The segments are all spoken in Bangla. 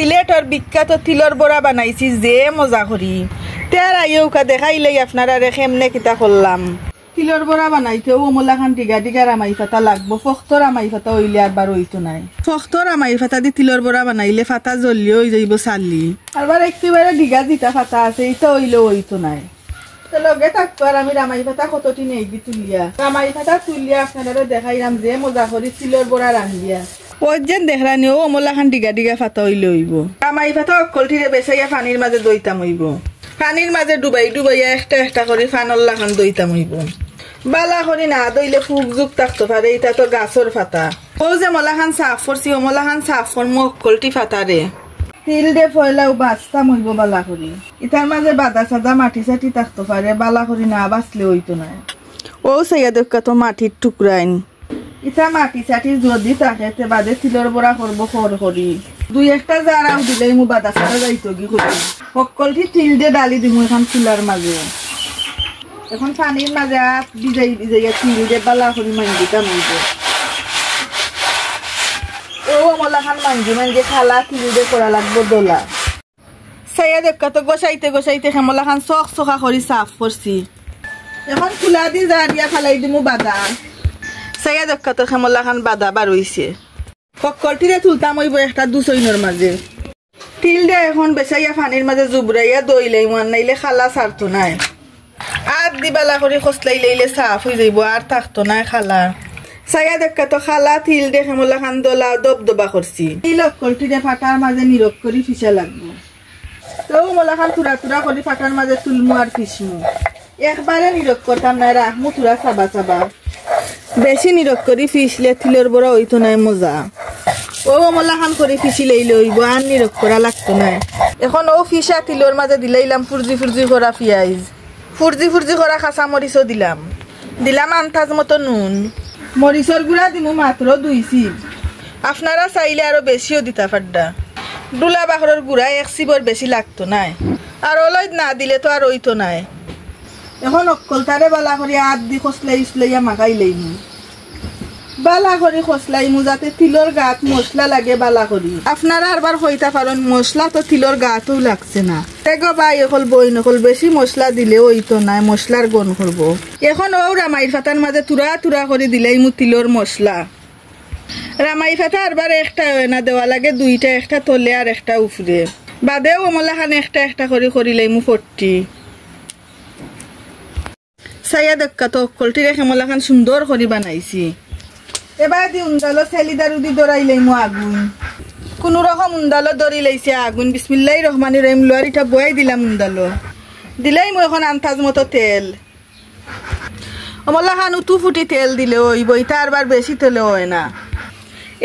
সিলেটর বিখ্যাত তিলর বড়া বানাইছি যে মজা করি তার আইউকা দেখাইলেই আপনারা কেমনে কিতা করলাম। তিলর বড়া বানাইতেও ওমলা খান ডিগা ডিগা রামাই ফাতা লাগবো। ফক্তর রামাই ফাতা হইলে আরবার হইতো নাই। ফক্তর রামাই ফাতা দি তিলর বড়া বানাইলে ফাতা জ্বলিয়ে হয়ে যাইব চালি। আরবার একেবারে ডিগা দিতা ফাতা আছে এটা হইলেও হইতো নাই। লগে থাকতো আর আমি রামাই ফাতা কতটি নেই দি তুলিয়া রামাই ফাতা তুলিয়া আপনারা দেখাইলাম যে মজা করি তিলর বড়া রান্ধিয়া। ওই যেন দেখরানি ও ওমলা খান ডিগা ডিগা ফাতা হইলে হইব। রামাই ফাতা অকলটিরে বেসাইয়া পানির মাঝে দইতাম হইব। পানির মাঝে ডুবাই ডুবাইয়া একটা একটা করে ফানল্লা খান দইতাম হইব। বালা করি না দইলে ফুক যুগ থাকতে পারে। এটা তো গাছর ফাতা। ও যে মলা খান সাফ করছি ও মলা খান সাফ করমু অকলটি ফাতারে তিল দে ফয়লাও বাঁচতাম হইব বালা করি। ইতার মাঝে বাদা সাদা মাটি চাটি থাকতে পারে। বালা করি না বাঁচলে হইতো না। ও সাইয়া দেখা তো মাটির টুকরাইন ইটা মাটি চাটি যদি থাকে তে বাদে তিলর বড়া করবো খর করি। দুই একটা জারাও দিলেই মু বাদা সাদা যাইতো কি করি। সকলটি তিল দিয়ে ডালি দিমু এখন চুলার মাঝে। এখন পানির মাঝে হাত ভিজাই ভিজাইয়া তিল দিয়ে বালা করি মাঞ্জিতাম হইব। ও মলা খান মাঞ্জি মাঞ্জি খালা তিল দিয়ে করা লাগবো দোলা। সাইয়া দেখা তো গোসাইতে গোসাইতে খেমলা খান চখ চখা করি সাফ করছি। এখন খোলা দি যা দিয়া ফালাই দিমু বাদা। সাইয়া দেখা তো খেমলা খান বাদা বার হইছে। সকলটিরে তুলতাম হইব একটা দুসইনের মাঝে। তিল দিয়ে এখন বেসাইয়া পানির মাঝে জুবরাইয়া দইলাই মান নাইলে খালা ছাড়তো নাই। আর দিবালা করে খসলাই লাইলে সাফ হয়ে যাইব আর থাকতো না খালা। সাইয়া দেখা তো খালা তিল দিয়ে খেমলা খান দোলা দবদবা করছি। এই লক্কলটিরে ফাটার মাঝে নিরক করি ফিসা লাগবো। তো মলা খান তুরা তুরা করে ফাটার মাঝে তুলমু আর ফিসমু। একবারে নিরক করতাম না রাখমু তুরা চাবা চাবা। বেশি নিরক করি ফিসলে তিলর বড়া হইতো নাই মজা। ও মলা খান করে ফিসি লইলে হইব আর নিরক করা লাগতো না। এখন ও ফিসা তিলর মাঝে দিলাইলাম ফুরজি ফুরজি করা পিঁয়াজ ফুরজি ফুরজি করা কাঁচা মরিচও দিলাম। দিলাম আন্তাজ মতো নুন। মরিচর গুঁড়া দিমু মাত্র 2 চিপ। আপনারা চাইলে আরো বেশিও দিতা পারডা। ডুলা বাহরের গুঁড়া 1 চিপর বেশি লাগতো নাই। আর ওলাই না দিলে তো আর হইতো নাই। এখন অকলতারে বালা করে হাত দি খসলাই উসলাইয়া মাখাই লইমু। বালা করে খসলাইমু যাতে তিলর গাত মশলা লাগে বালা করি। আপনারা আরবার কইতা পারেন মশলা তো তিলর গাতও লাগছে না। তেগো ভাই এখন বই নকল বেশি মশলা দিলে হইতো না মশলার গন করব। এখন ও রামাইর ফাতার মাঝে তুরা তুরা করে দিলাইমু তিলর মশলা। রামাই ফাতা আরবার একটা হয় না দেওয়া লাগে দুইটা একটা তলে আর একটা উপরে। বাদেও ওমলা খান একটা একটা করে করিলাইমু 40। সাইয়া দেখা তো অকলটি রেখে মলা খান সুন্দর করে বানাইছি। এবার দি উন্দালো সেলিদারু দি দরাইলাইমু আগুন। কোন রকম উন্দালো দরি লাইছে আগুন। বিসমিল্লাহির রহমানির রহিম লরিটা বয়াই দিলাম উন্দালো। দিলাইমু এখন আন্তাজ মতো তেল। মলা খান উতু ফুটি তেল দিলে হইব। ইটা আরবার বেশি তেলে হয় না।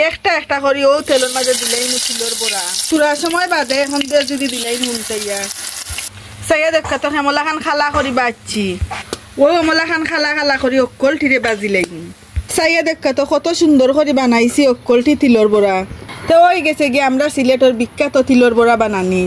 একটা একটা করি ও তেলের মাঝে দিলাইমু তিলর বড়া। পুরা সময় বাদে এখন দিয়ে যদি দিলাইমু উল্টাইয়া। সাইয়া দেখা তো হেমলা খান খালা করি বাজছি। ও মলা খান খালা খালা করি অকলটিরে বাজি লাগি। সাইয়া দেখা তো কত সুন্দর করে বানাইছি অকলটি তিলর বড়া। তো ওই গেছে গিয়ে আমরা সিলেটের বিখ্যাত তিলর বড়া বানানি।